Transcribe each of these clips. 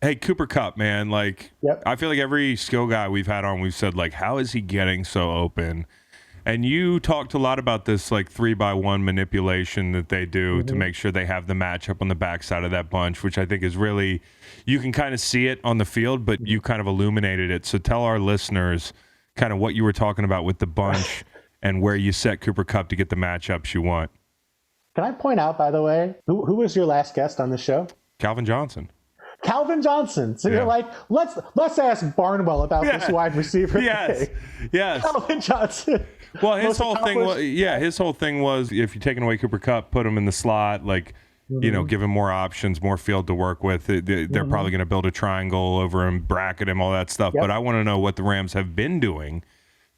Hey, Cooper Kupp, man. Like, Yep. I feel like every skill guy we've had on, we've said, like, how is he getting so open? And you talked a lot about this, like, 3-by-1 manipulation that they do to make sure they have the matchup on the backside of that bunch, which I think is really, you can kind of see it on the field, but you kind of illuminated it. So tell our listeners kind of what you were talking about with the bunch and where you set Cooper Kupp to get the matchups you want. Can I point out, by the way, who was your last guest on the show? Calvin Johnson. Calvin Johnson. So you're like, let's ask Barnwell about this wide receiver. Yes. Calvin Johnson. Well, his whole thing was if you're taking away Cooper Kupp, put him in the slot, like, you know, give him more options, more field to work with. They're probably going to build a triangle over him, bracket him, all that stuff. But I want to know what the Rams have been doing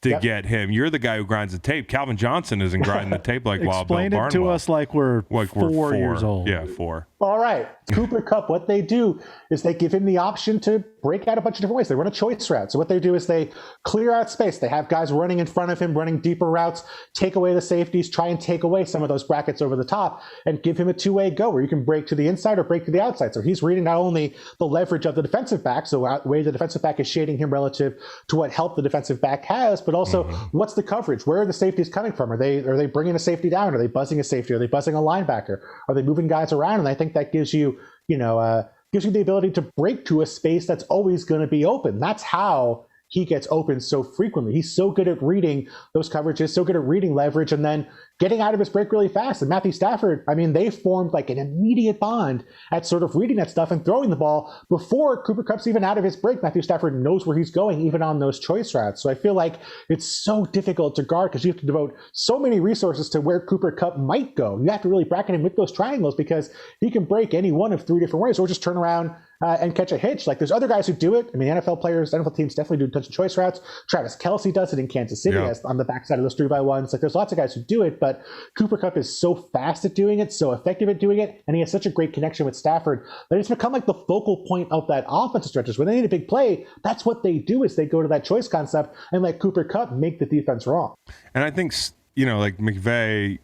to get him. You're the guy who grinds the tape. Calvin Johnson isn't grinding the tape like Wild Bill Barnwell. Explain it to us like we're 4 years old. Yeah, 4. All right. Cooper Kupp, what they do is they give him the option to break out a bunch of different ways. They run a choice route. So what they do is they clear out space. They have guys running in front of him, running deeper routes, take away the safeties, try and take away some of those brackets over the top, and give him a two-way go where you can break to the inside or break to the outside. So he's reading not only the leverage of the defensive back, so the way the defensive back is shading him relative to what help the defensive back has, but also what's the coverage? Where are the safeties coming from? Are they bringing a safety down? Are they buzzing a safety? Are they buzzing a linebacker? Are they moving guys around? And I think that gives you, gives you the ability to break to a space that's always going to be open. That's how he gets open so frequently. He's so good at reading those coverages, so good at reading leverage, and then getting out of his break really fast. And Matthew Stafford, I mean, they formed like an immediate bond at sort of reading that stuff and throwing the ball before Cooper Kupp's even out of his break. Matthew Stafford knows where he's going, even on those choice routes. So I feel like it's so difficult to guard because you have to devote so many resources to where Cooper Kupp might go. You have to really bracket him with those triangles because he can break any one of 3 different ways or just turn around and catch a hitch. Like there's other guys who do it. I mean, NFL players, NFL teams definitely do touch and choice routes. Travis Kelce does it in Kansas City on the backside of those 3-by-1s. Like there's lots of guys who do it, but Cooper Kupp is so fast at doing it, so effective at doing it, and he has such a great connection with Stafford that it's become like the focal point of that offensive stretches. When they need a big play, that's what they do is they go to that choice concept and let Cooper Kupp make the defense wrong. And I think, like McVay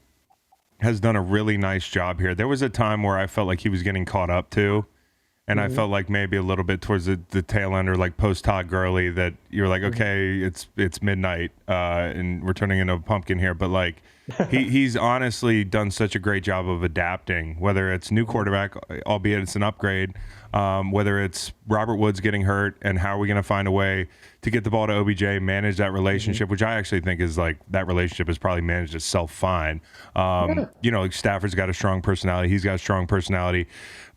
has done a really nice job here. There was a time where I felt like he was getting caught up too. And I felt like maybe a little bit towards the tail end or like post Todd Gurley that you're like, okay, it's midnight and we're turning into a pumpkin here. But like he's honestly done such a great job of adapting, whether it's new quarterback, albeit it's an upgrade, whether it's Robert Woods getting hurt and how are we going to find a way to get the ball to OBJ, manage that relationship, which I actually think is like that relationship has probably managed itself fine. Like Stafford's got a strong personality. He's got a strong personality.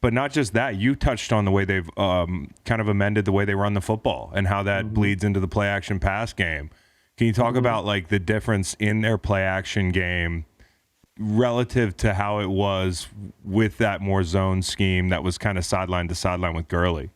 But not just that, you touched on the way they've kind of amended the way they run the football and how that bleeds into the play action pass game. Can you talk about like the difference in their play action game relative to how it was with that more zone scheme that was kind of sideline to sideline with Gurley?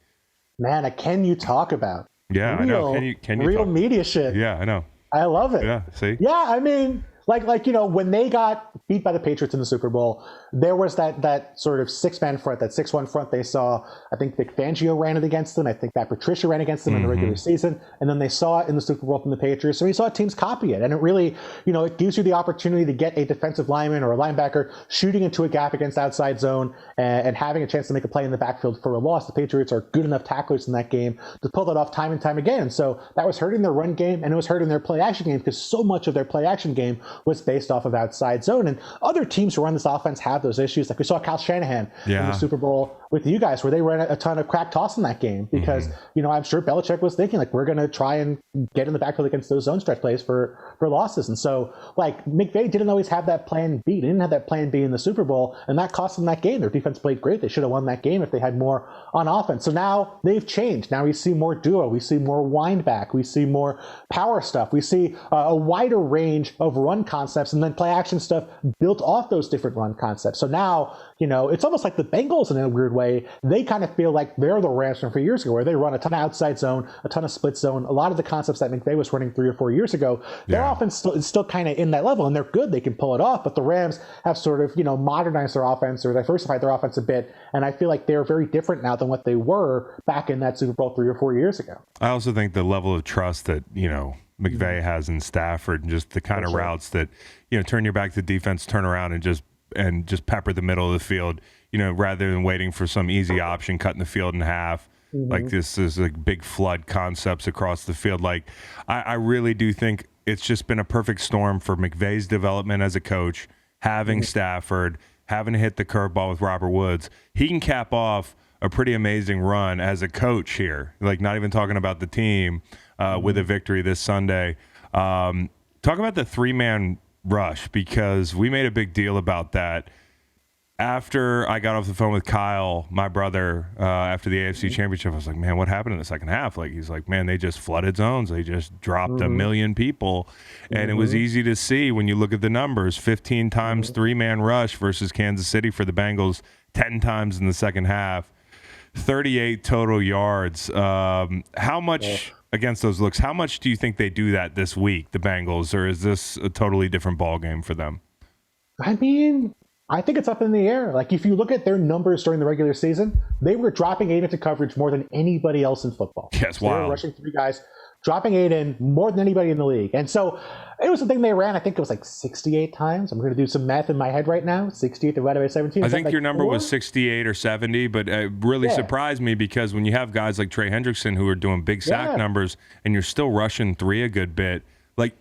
Man, can you talk about? Yeah, I know. Can you real talk? Media shit? Yeah, I know. I love it. Yeah, see? Yeah, I mean, like when they got beat by the Patriots in the Super Bowl, there was that sort of 6-man front, that 6-1 front they saw. I think Vic Fangio ran it against them. I think Matt Patricia ran against them in the regular season. And then they saw it in the Super Bowl from the Patriots. So we saw teams copy it. And it really, it gives you the opportunity to get a defensive lineman or a linebacker shooting into a gap against outside zone and having a chance to make a play in the backfield for a loss. The Patriots are good enough tacklers in that game to pull that off time and time again. So that was hurting their run game and it was hurting their play action game because so much of their play action game was based off of outside zone. And other teams who run this offense have those issues. Like we saw Kyle Shanahan in the Super Bowl with you guys where they ran a ton of crack toss in that game because, I'm sure Belichick was thinking like, we're going to try and get in the backfield against those zone stretch plays for losses. And so like McVay didn't always have that plan B. They didn't have that plan B in the Super Bowl and that cost them that game. Their defense played great. They should have won that game if they had more on offense. So now they've changed. Now we see more duo. We see more wind back. We see more power stuff. We see a wider range of run concepts and then play action stuff built off those different run concepts. So now, it's almost like the Bengals in a weird way. They kind of feel like they're the Rams from 3 years ago where they run a ton of outside zone, a ton of split zone. A lot of the concepts that McVay was running 3 or 4 years ago, their offense is still kind of in that level and they're good. They can pull it off, but the Rams have sort of, modernized their offense or diversified their offense a bit. And I feel like they're very different now than what they were back in that Super Bowl 3 or 4 years ago. I also think the level of trust that, McVay has in Stafford and just the kind of routes that, turn your back to defense, turn around and just pepper the middle of the field, rather than waiting for some easy option, cutting the field in half. like this is like big flood concepts across the field. Like I really do think it's just been a perfect storm for McVay's development as a coach, having Stafford, having to hit the curveball with Robert Woods. He can cap off a pretty amazing run as a coach here, like not even talking about the team with a victory this Sunday. Talk about the 3-man rush, because we made a big deal about that. After I got off the phone with Kyle, my brother, after the AFC Championship, I was like, man, what happened in the second half? Like, he's like, man, they just flooded zones. They just dropped a million people. And it was easy to see when you look at the numbers, 15 times 3-man rush versus Kansas City for the Bengals, 10 times in the second half, 38 total yards. How much against those looks, how much do you think they do that this week, the Bengals, or is this a totally different ball game for them? I mean, I think it's up in the air. Like, if you look at their numbers during the regular season, they were dropping 8 into coverage more than anybody else in football. Yes, They were rushing 3 guys, dropping 8 in more than anybody in the league. And so it was the thing they ran. I think it was like 68 times. I'm going to do some math in my head right now. 68 divided by 17. I think your number was 68 or 70, but it really surprised me, because when you have guys like Trey Hendrickson who are doing big sack numbers and you're still rushing 3 a good bit, like,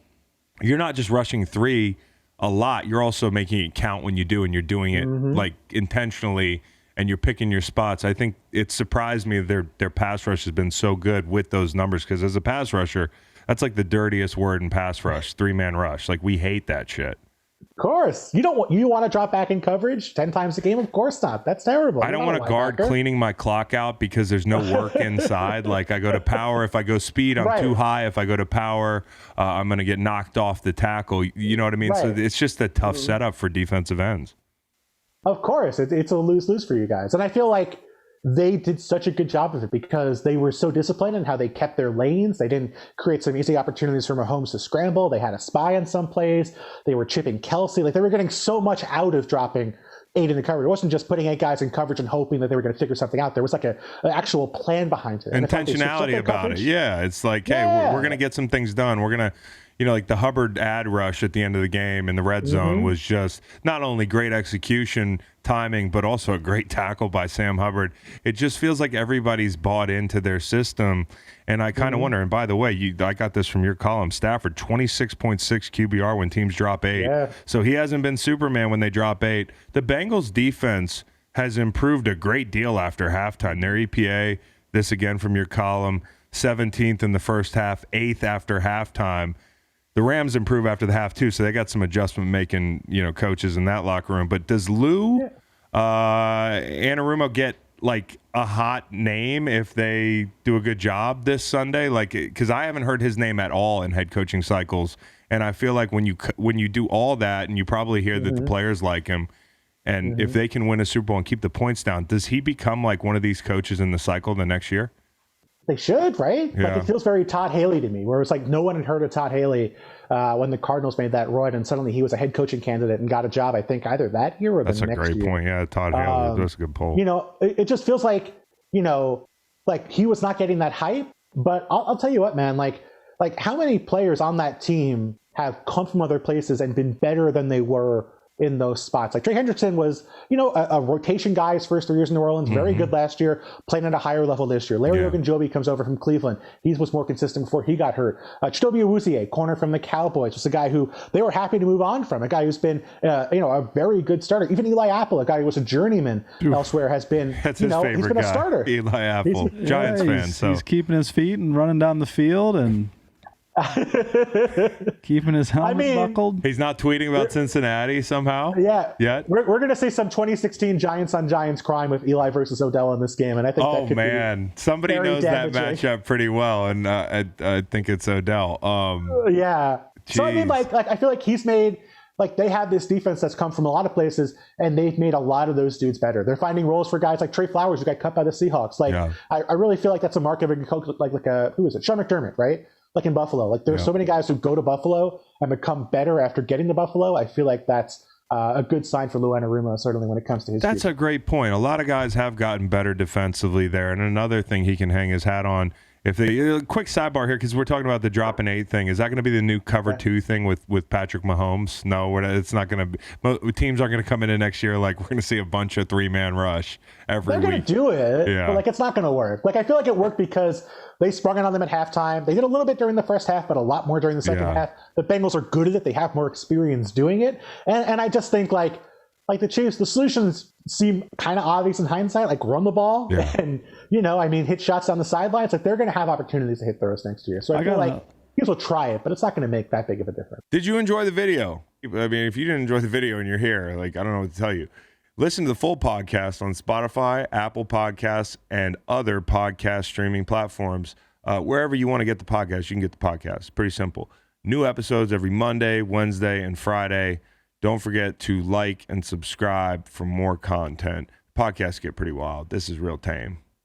you're not just rushing 3 a lot, you're also making it count when you do, and you're doing it like intentionally, and you're picking your spots. I think it surprised me their pass rush has been so good with those numbers, because as a pass rusher, that's like the dirtiest word in pass rush, 3-man rush. Like, we hate that shit. Of course. You want to drop back in coverage 10 times a game? Of course not. That's terrible. I don't want a guard cleaning my clock out because there's no work inside. Like, I go to power. If I go speed, I'm too high. If I go to power, I'm going to get knocked off the tackle. You know what I mean? So it's just a tough setup for defensive ends. Of course. It's a lose-lose for you guys. And I feel like they did such a good job of it because they were so disciplined in how they kept their lanes. They didn't create some easy opportunities for Mahomes to scramble. They had a spy on some plays. They were chipping Kelsey. Like, they were getting so much out of dropping 8 in the coverage. It wasn't just putting 8 guys in coverage and hoping that they were going to figure something out. There was like an actual plan behind it. Intentionality about it. Yeah. It's like, hey, we're going to get some things done. We're going to, like the Hubbard ad rush at the end of the game in the red zone was just not only great execution, timing, but also a great tackle by Sam Hubbard. It just feels like everybody's bought into their system. And I kind of wonder, and by the way, I got this from your column, Stafford, 26.6 QBR when teams drop 8. Yeah. So he hasn't been Superman when they drop 8. The Bengals defense has improved a great deal after halftime. Their EPA, this again from your column, 17th in the first half, 8th after halftime. The Rams improve after the half too, so they got some adjustment making, coaches in that locker room. But does Lou Anarumo get like a hot name if they do a good job this Sunday? Like, because I haven't heard his name at all in head coaching cycles, and I feel like when you do all that, and you probably hear that the players like him, and if they can win a Super Bowl and keep the points down, does he become like one of these coaches in the cycle the next year? They should, right? Yeah. Like, it feels very Todd Haley to me, where it's like no one had heard of Todd Haley when the Cardinals made that run, and suddenly he was a head coaching candidate and got a job, I think, either that year or the next year. That's a great point. Yeah, Todd Haley. That's a good poll. It just feels like, like he was not getting that hype. But I'll tell you what, man, like how many players on that team have come from other places and been better than they were in those spots? Like, Trey Hendrickson was, a rotation guy his first 3 years in New Orleans, very good last year, playing at a higher level this year. Larry Ogunjobi comes over from Cleveland. He was more consistent before he got hurt. Chidobe Awuzie, corner from the Cowboys, was a guy who they were happy to move on from, a guy who's been, a very good starter. Even Eli Apple, a guy who was a journeyman elsewhere, has been, That's his favorite he's been guy. a starter. Eli Apple, Giants fan. So he's keeping his feet and running down the field and keeping his helmet buckled. He's not tweeting about Cincinnati somehow. Yeah. Yet. We're going to see some 2016 Giants on Giants crime with Eli versus Odell in this game, and I think that could be somebody knows damaging. that matchup pretty well, and I think it's Odell. Yeah. Geez. So I mean, like I feel like he's made. Like, they have this defense that's come from a lot of places, and they've made a lot of those dudes better. They're finding roles for guys like Trey Flowers, who got cut by the Seahawks. Like, I really feel like that's a mark of a coach, like who is it? Sean McDermott, right? Like in Buffalo. Like, there's so many guys who go to Buffalo and become better after getting to Buffalo. I feel like that's a good sign for Lou Anarumo, certainly when it comes to his future. A great point. A lot of guys have gotten better defensively there. And another thing he can hang his hat on If they quick sidebar here, because we're talking about the drop and 8 thing, is that going to be the new cover 2 thing with Patrick Mahomes? No, it's not going to be. Teams aren't going to come into next year like we're going to see a bunch of 3-man rush every They're week. going to do it, Yeah. but like it's not going to work. Like I feel like it worked because they sprung it on them at halftime. They did a little bit during the first half, but a lot more during the second half. The Bengals are good at it. They have more experience doing it, and I just think like the Chiefs, the solutions seem kind of obvious in hindsight, like run the ball and, hit shots down the sidelines. Like they're going to have opportunities to hit throws next year. So I feel like teams will try it, but it's not going to make that big of a difference. Did you enjoy the video? I mean, if you didn't enjoy the video and you're here, like, I don't know what to tell you. Listen to the full podcast on Spotify, Apple Podcasts, and other podcast streaming platforms. Wherever you want to get the podcast, you can get the podcast. Pretty simple. New episodes every Monday, Wednesday, and Friday. Don't forget to like and subscribe for more content. Podcasts get pretty wild. This is real tame.